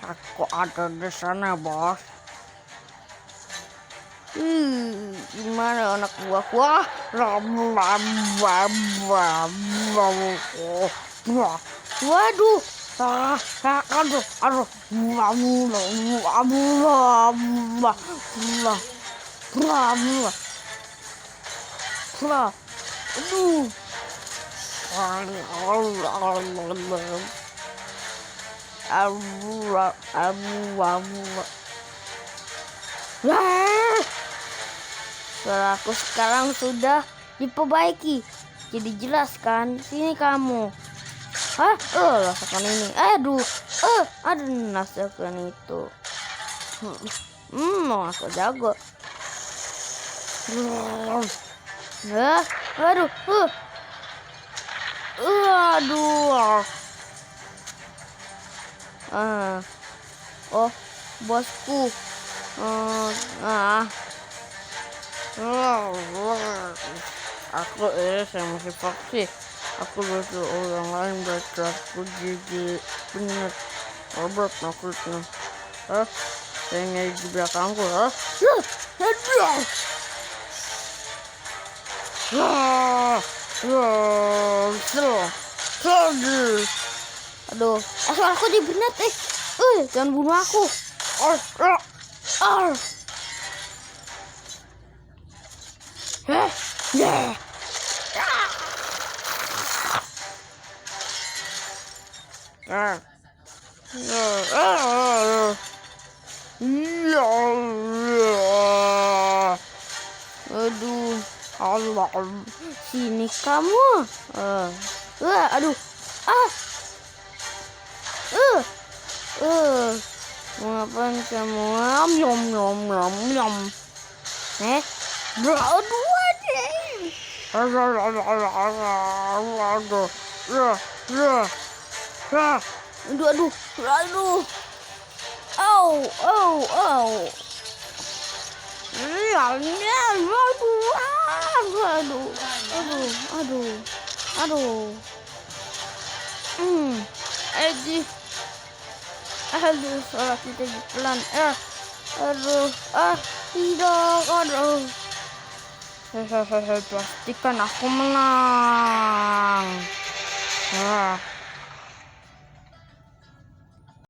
Aku ada di sana, bos. Gimana anak buahku? Waduh. Aduh. Suaraku sekarang sudah diperbaiki. Jadi jelas kan? Sini kamu. Rasakan ini. Aduh. Ada rasakan itu. Aku jago. Aduh. Oh, bosku. Aku saya masih faksi. Aku butuh orang lain baca aku jadi benar. Robert maksudnya. Saya nyari di belakangku. Aduh, aku dibenet jangan bunuh aku. Aduh, Allah, sini kamu. Aduh, mau ngapain kamu? Nyom. Berdua deh. Aduh. Aduh, salah kita pelan. Tidak. Hehehe, pastikan aku menang.